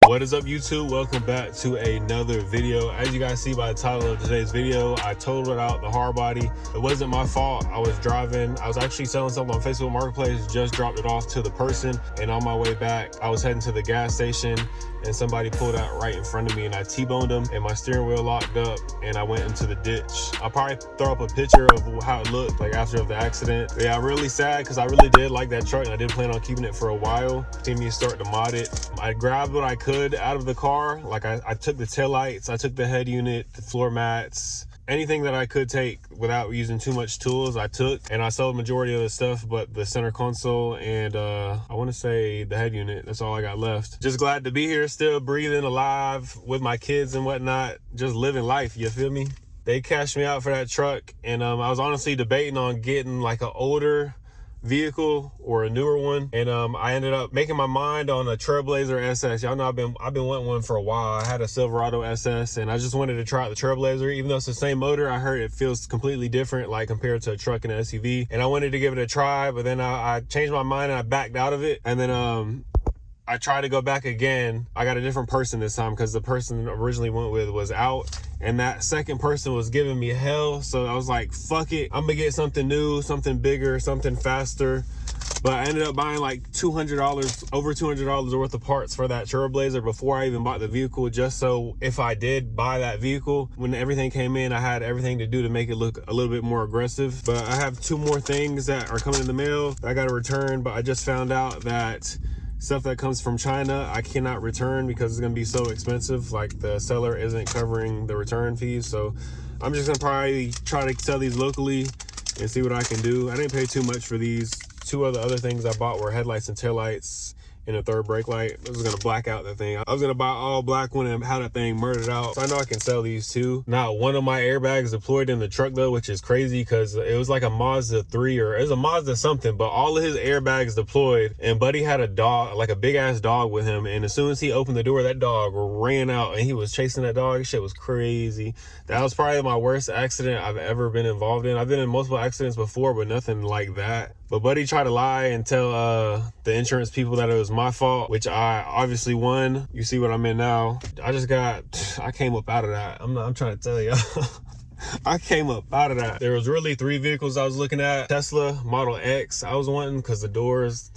What is up, YouTube? Welcome back to another video. As you guys see by the title of today's video, I totaled out the Hardbody. It wasn't my fault. I was driving. I was actually selling something on Facebook Marketplace, just dropped it off to the person, and on my way back, I was heading to the gas station and somebody pulled out right in front of me and I T-boned them and my steering wheel locked up and I went into the ditch. I'll probably throw up a picture of how it looked like after the accident. Yeah, I'm really sad because I really did like that truck and I did plan on keeping it for a while. See me start to mod it. I grabbed what I could out of the car. Like I took the taillights, I took the head unit, the floor mats, anything that I could take without using too much tools I took, and I sold majority of the stuff but the center console and I want to say the head unit. That's all I got left. Just glad to be here, still breathing, alive with my kids and whatnot, just living life, you feel me? They cashed me out for that truck, and I was honestly debating on getting like an older vehicle or a newer one, and I ended up making my mind on a Trailblazer SS. Y'all know I've been wanting one for a while. I had a Silverado SS and I just wanted to try out the Trailblazer. Even though it's the same motor, I heard it feels completely different like compared to a truck and an SUV, and I wanted to give it a try, but then I changed my mind and I backed out of it, and then I tried to go back again. I got a different person this time because the person I originally went with was out, and that second person was giving me hell. So I was like, fuck it, I'm gonna get something new, something bigger, something faster. But I ended up buying like $200, over $200 worth of parts for that Trailblazer before I even bought the vehicle, just so if I did buy that vehicle, when everything came in, I had everything to do to make it look a little bit more aggressive. But I have two more things that are coming in the mail that I gotta return, but I just found out that stuff that comes from China I cannot return because it's gonna be so expensive. Like the seller isn't covering the return fees, so I'm just gonna probably try to sell these locally and see what I can do. I didn't pay too much for these. Two of the other things I bought were headlights and taillights and a third brake light. I was gonna black out that thing. I was gonna buy all black one and have that thing murdered out. So I know I can sell these too. Not one of my airbags deployed in the truck though, which is crazy because it was like a Mazda 3 or it was a Mazda something, but all of his airbags deployed, and buddy had a dog, like a big ass dog with him, and as soon as he opened the door, that dog ran out and he was chasing that dog. Shit was crazy. That was probably my worst accident I've ever been involved in. I've been in multiple accidents before, but nothing like that. But buddy tried to lie and tell the insurance people that it was my fault, which I obviously won. You see what I'm in now. I came up out of that. I'm trying to tell you. I came up out of that. There was really three vehicles I was looking at. Tesla Model X I was wanting because the doors,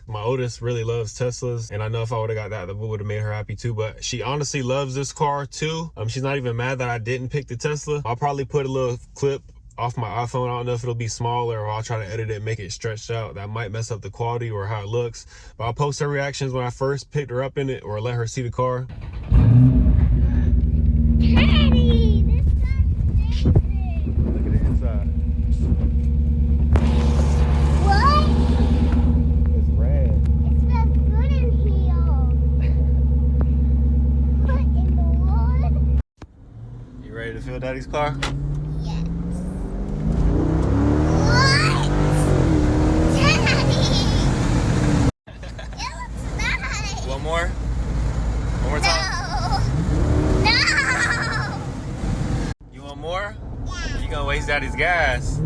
my oldest really loves Teslas, and I know if I would have got that would have made her happy too. But she honestly loves this car too. She's not even mad that I didn't pick the Tesla. I'll probably put a little clip off my iPhone. I don't know if it'll be smaller or I'll try to edit it and make it stretched out. That might mess up the quality or how it looks, but I'll post her reactions when I first picked her up in it or let her see the car. Daddy, this Look at the inside. what? It's red. It smells good in here. What in the world? You ready to fill Daddy's car? Yes. What? Daddy! It looks nice. One more? One more time? No! You want more? Yeah. You gonna waste Daddy's gas.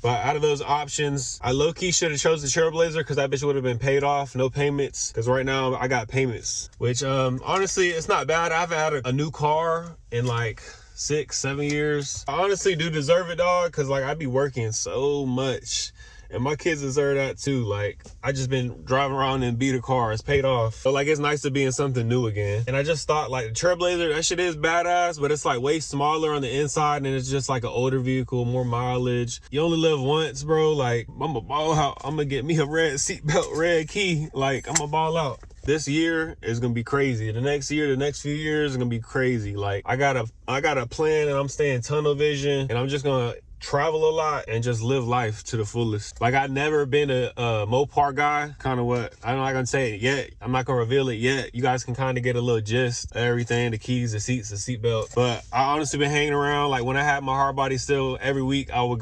But out of those options, I low-key should have chose the Trailblazer because that bitch would have been paid off, no payments. Because right now I got payments, which honestly, it's not bad. I haven't had a new car in like 6-7 years. I honestly do deserve it, dog, because like I be working so much. And my kids deserve that too. Like, I just been driving around and beat a car. It's paid off. So like, it's nice to be in something new again. And I just thought like the Trailblazer, that shit is badass, but it's like way smaller on the inside and it's just like an older vehicle, more mileage. You only live once, bro. Like, I'm gonna ball out. I'm gonna get me a red seatbelt, red key. Like, I'm gonna ball out. This year is gonna be crazy. The next year, the next few years are gonna be crazy. Like, I got a plan and I'm staying tunnel vision, and I'm just gonna travel a lot and just live life to the fullest. Like, I've never been a Mopar guy. Kind of what, I'm not gonna say it yet. I'm not gonna reveal it yet. You guys can kind of get a little gist of everything, the keys, the seats, the seatbelt. But I honestly been hanging around. Like, when I had my Hardbody still, every week I would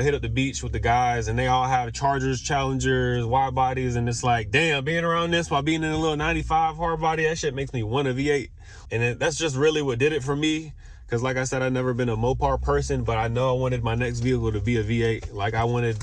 hit up the beach with the guys, and they all have Chargers, Challengers, wide bodies, and it's like, damn, being around this while being in a little 95 Hardbody, that shit makes me want a V8. And that's just really what did it for me. Because like I said, I've never been a Mopar person, but I know I wanted my next vehicle to be a V8. Like, I wanted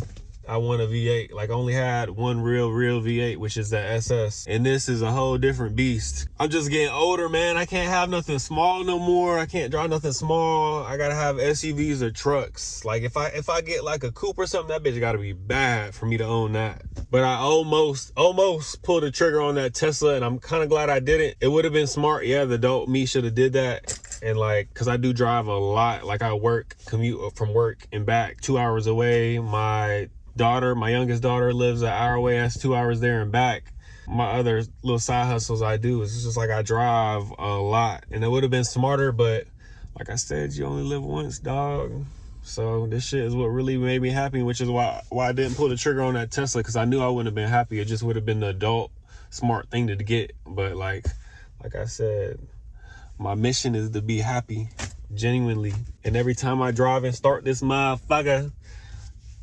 I want a V8. Like, I only had one real V8, which is the SS. And this is a whole different beast. I'm just getting older, man. I can't have nothing small no more. I can't drive nothing small. I gotta have SUVs or trucks. Like, if I get like a coupe or something, that bitch gotta be bad for me to own that. But I almost pulled the trigger on that Tesla, and I'm kind of glad I didn't. It would have been smart. Yeah, the adult me should have did that. And like, cause I do drive a lot. Like, I commute from work and back 2 hours away. My youngest daughter lives an hour away. That's 2 hours there and back. My other little side hustles I do is just like I drive a lot, and it would have been smarter, but like I said, you only live once, dog. So this shit is what really made me happy, which is why I didn't pull the trigger on that Tesla, because I knew I wouldn't have been happy. It just would have been the adult smart thing to get. But like I said, my mission is to be happy, genuinely. And every time I drive and start this motherfucker,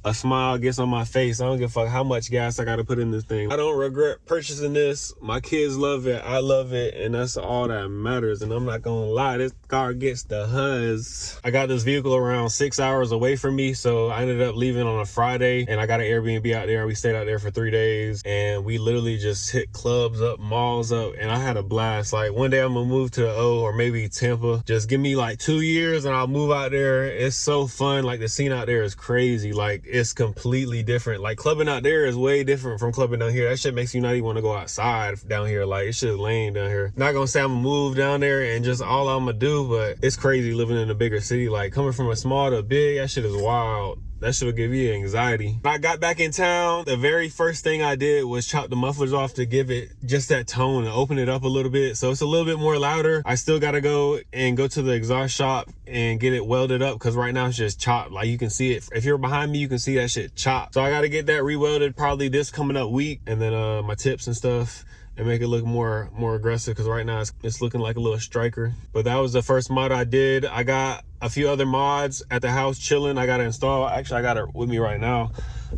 a smile gets on my face. I don't give a fuck how much gas I gotta put in this thing. I don't regret purchasing this. My kids love it, I love it, and that's all that matters. And I'm not gonna lie, this car gets the huzz. I got this vehicle around 6 hours away from me, so I ended up leaving on a Friday, and I got an Airbnb out there. We stayed out there for 3 days, and we literally just hit clubs up, malls up, and I had a blast. Like, one day I'm gonna move to the O or maybe Tampa. Just give me like 2 years and I'll move out there. It's so fun. Like, the scene out there is crazy. Like, it's completely different. Like, clubbing out there is way different from clubbing down here. That shit makes you not even want to go outside down here. Like, it's just lame down here. Not gonna say I'm gonna move down there and just all I'm gonna do, but it's crazy living in a bigger city. Like, coming from a small to big, that shit is wild. That shit'll give you anxiety. When I got back in town, the very first thing I did was chop the mufflers off to give it just that tone and open it up a little bit, so it's a little bit more louder. I still gotta go to the exhaust shop and get it welded up, because right now it's just chopped. Like, you can see it. If you're behind me, you can see that shit chopped. So I gotta get that re-welded probably this coming up week, and then my tips and stuff, and make it look more aggressive, because right now it's looking like a little striker. But that was the first mod I did. I got a few other mods at the house chilling. I got it installed. Actually, I got it with me right now.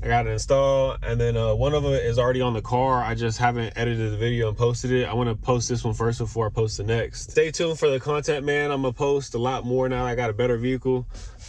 I got it installed, and then one of them is already on the car. I just haven't edited the video and posted it. I want to post this one first before I post the next. Stay tuned for the content, man. I'm gonna post a lot more now that I got a better vehicle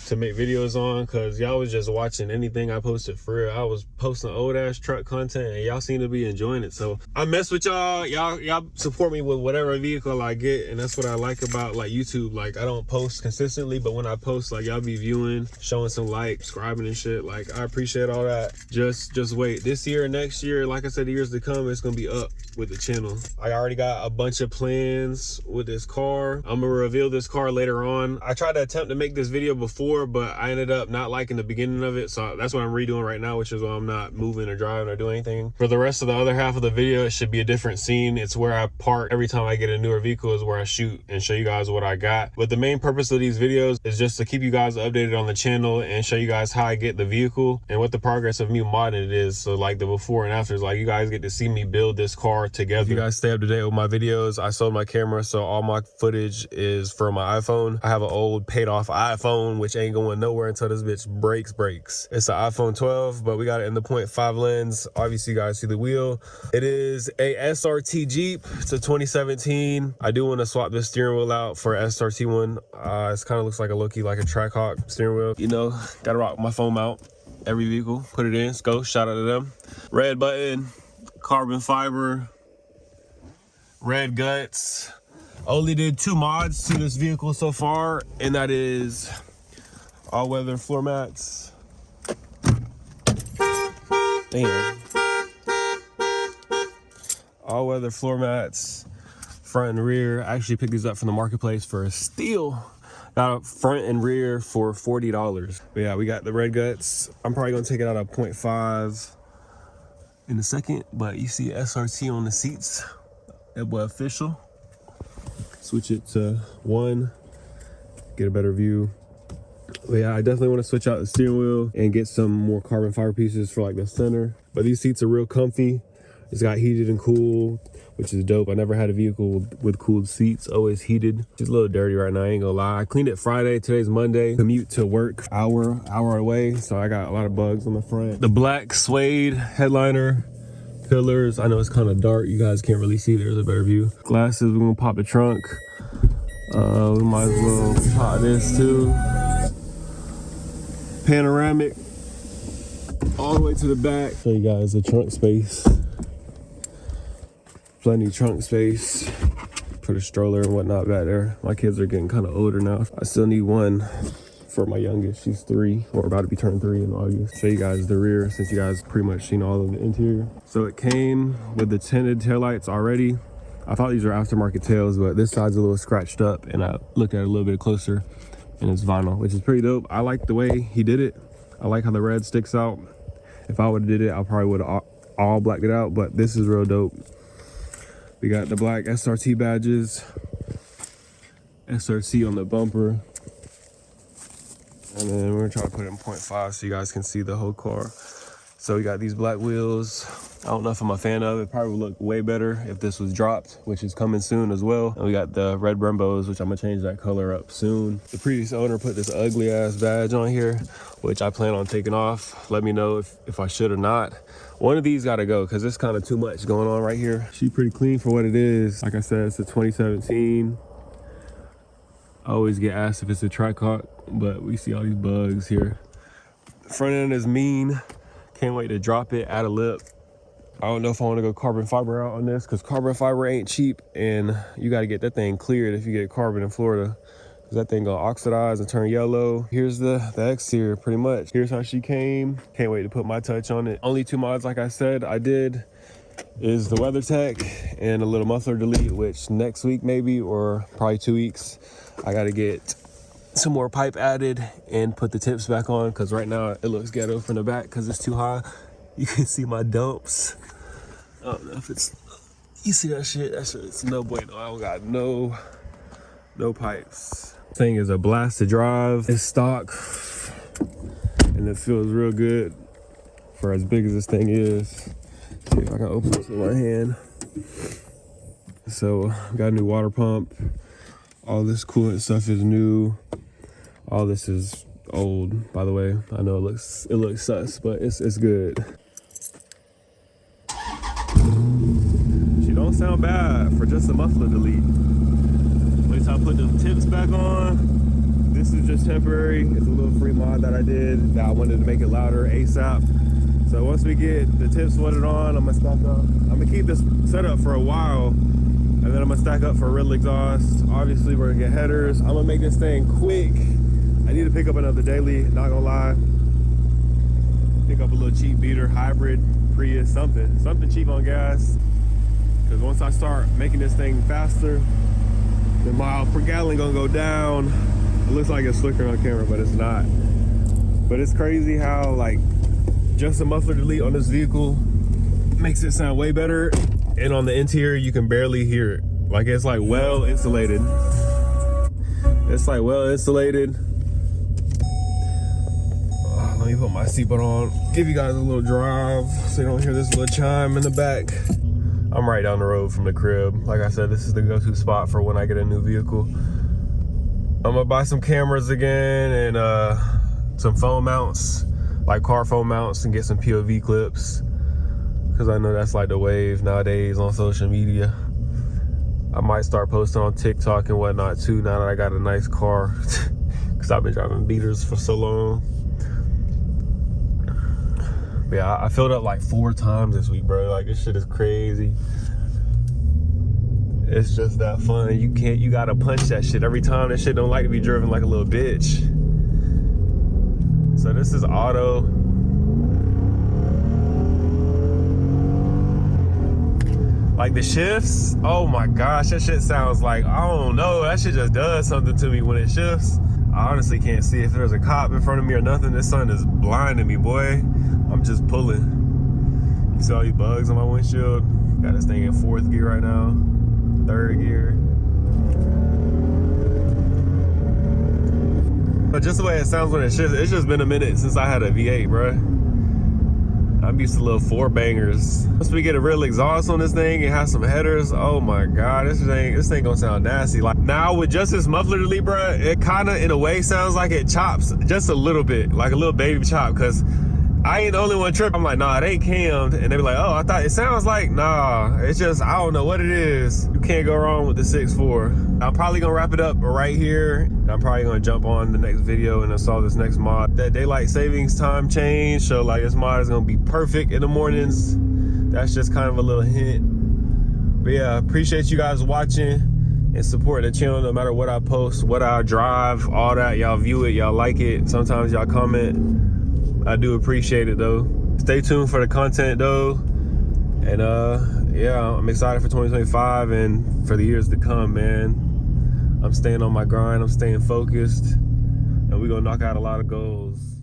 to make videos on, because y'all was just watching anything I posted for real. I was posting old ass truck content, and y'all seem to be enjoying it. So I mess with y'all. Y'all support me with whatever vehicle I get, and that's what I like about like YouTube. Like, I don't post consistently, but when I post, like, y'all be viewing, showing some like, subscribing and shit. Like, I appreciate all that. Just wait. This year and next year, like I said, the years to come, it's gonna be up with the channel. I already got a bunch of plans with this car. I'm gonna reveal this car later on. I tried to attempt to make this video before, but I ended up not liking the beginning of it, so that's what I'm redoing right now, which is why I'm not moving or driving or doing anything. For the rest of the other half of the video, it should be a different scene. It's where I park every time I get a newer vehicle, is where I shoot and show you guys what I got. But the main purpose of these videos is just to keep you guys updated on the channel and show you guys how I get the vehicle and what the progress of me modding it is. So like the before and afters, like, you guys get to see me build this car together. If you guys stay up to date with my videos, I sold my camera, so all my footage is from my iPhone. I have an old paid off iPhone, which ain't going nowhere until this bitch breaks. It's an iPhone 12, but we got it in the 0.5 lens. Obviously, you guys see the wheel. It is a SRT Jeep. It's a 2017. I do want to swap this steering wheel out for an SRT one. It kind of looks like a low-key, like a Trackhawk steering wheel. You know, gotta rock my foam out. Every vehicle, put it in. Let's go. Shout out to them. Red button, carbon fiber, red guts. Only did 2 mods to this vehicle so far, and that is all-weather floor mats. Damn. All-weather floor mats, front and rear. I actually picked these up from the marketplace for a steal. Got a front and rear for $40. But yeah, we got the red guts. I'm probably gonna take it out of 0.5 in a second, but you see SRT on the seats. That boy official. Switch it to 1, get a better view. But yeah, I definitely want to switch out the steering wheel and get some more carbon fiber pieces for like the center. But these seats are real comfy. It's got heated and cool, which is dope. I never had a vehicle with cooled seats, always heated. It's a little dirty right now, I ain't gonna lie. I cleaned it Friday, today's Monday. Commute to work, hour away, so I got a lot of bugs on the front. The black suede headliner, pillars. I know it's kind of dark, you guys can't really see, there's a better view. Glasses, we're gonna pop the trunk. We might as well pop this too. Panoramic. all the way to the back. Show you guys the trunk space. Plenty trunk space. Put a stroller and whatnot back there. My kids are getting kind of older now. I still need one for my youngest. She's 3 or about to be turned 3 in August. Show you guys the rear since you guys pretty much seen all of the interior. So it came with the tinted taillights already. I thought these were aftermarket tails, but this side's a little scratched up, and I looked at it a little bit closer and it's vinyl, which is pretty dope. I like the way he did it. I like how the red sticks out. If I would have did it, I probably would have all blacked it out, but this is real dope. We got the black SRT badges, SRT on the bumper, and then we're gonna try to put it in 0.5 so you guys can see the whole car. So we got these black wheels. I don't know if I'm a fan of it. Probably would look way better if this was dropped, which is coming soon as well. And we got the red Brembos, which I'm gonna change that color up soon. The previous owner put this ugly ass badge on here, which I plan on taking off. Let me know if I should or not. One of these gotta go because it's kind of too much going on right here. She's pretty clean for what it is. Like I said, it's a 2017. I always get asked if it's a Tricot, but we see all these bugs here. The front end is mean. Can't wait to drop it, add a lip. I don't know if I want to go carbon fiber out on this because carbon fiber ain't cheap, and you got to get that thing cleared if you get carbon in Florida, because that thing gonna oxidize and turn yellow. Here's the exterior pretty much. Here's how she came. Can't wait to put my touch on it. Only 2 mods, like I said, I did is the WeatherTech and a little muffler delete, which next week maybe, or probably 2 weeks, I got to get some more pipe added and put the tips back on, because right now it looks ghetto from the back because it's too high. You can see my dumps. I don't know if it's, you see that shit? That shit is no bueno. I don't got no pipes. Thing is a blast to drive. It's stock and it feels real good for as big as this thing is. See if I can open this with my hand. So got a new water pump. All this coolant stuff is new. All this is old, by the way. I know it looks sus, but it's good. She don't sound bad for just a muffler delete. Wait till I put the tips back on. This is just temporary. It's a little free mod that I did that I wanted to make it louder ASAP. So once we get the tips welded on, I'm gonna stack up. I'm gonna keep this set up for a while, and then I'm gonna stack up for real exhaust. Obviously, we're gonna get headers. I'm gonna make this thing quick. I need to pick up another daily, not gonna lie. Pick up a little cheap beater, hybrid, Prius, something cheap on gas. Because once I start making this thing faster, the miles per gallon gonna go down. It looks like it's slicker on camera, but it's not. But it's crazy how like just a muffler delete on this vehicle makes it sound way better. And on the interior, you can barely hear it. Like it's like well insulated. It's like well insulated. Let me put my seatbelt on, give you guys a little drive so you don't hear this little chime in the back. I'm right down the road from the crib. Like I said, this is the go-to spot for when I get a new vehicle. I'm gonna buy some cameras again and some phone mounts, like car phone mounts, and get some POV clips, because I know that's like the wave nowadays on social media. I might start posting on TikTok and whatnot too now that I got a nice car, because I've been driving beaters for so long. But yeah, I filled up like 4 times this week, bro. Like this shit is crazy. It's just that fun. You gotta punch that shit every time. That shit don't like to be driven like a little bitch. So this is auto. Like the shifts, oh my gosh, that shit sounds like, I don't know, that shit just does something to me when it shifts. I honestly can't see if there's a cop in front of me or nothing. This sun is blinding me, boy. I'm just pulling. You see all these bugs on my windshield? Got this thing in 4th gear right now, 3rd gear. But just the way it sounds when it shifts, it's just been a minute since I had a V8, bro. I'm used to little 4 bangers. Once we get a real exhaust on this thing and have some headers, oh my God, this thing gonna sound nasty. Like now with just this muffler delete, bro, it kinda in a way sounds like it chops just a little bit, like a little baby chop, because I ain't the only one tripping. I'm like, nah, it ain't cammed. And they be like, oh, I thought it sounds like, nah, it's just, I don't know what it is. You can't go wrong with the 6.4. I'm probably gonna wrap it up right here. I'm probably gonna jump on the next video and install this next mod. That daylight savings time change, so like this mod is gonna be perfect in the mornings. That's just kind of a little hint. But yeah, appreciate you guys watching and support the channel no matter what I post, what I drive, all that. Y'all view it, y'all like it. Sometimes y'all comment. I do appreciate it though. Stay tuned for the content though. And yeah, I'm excited for 2025 and for the years to come, man. I'm staying on my grind, I'm staying focused, and we're gonna knock out a lot of goals.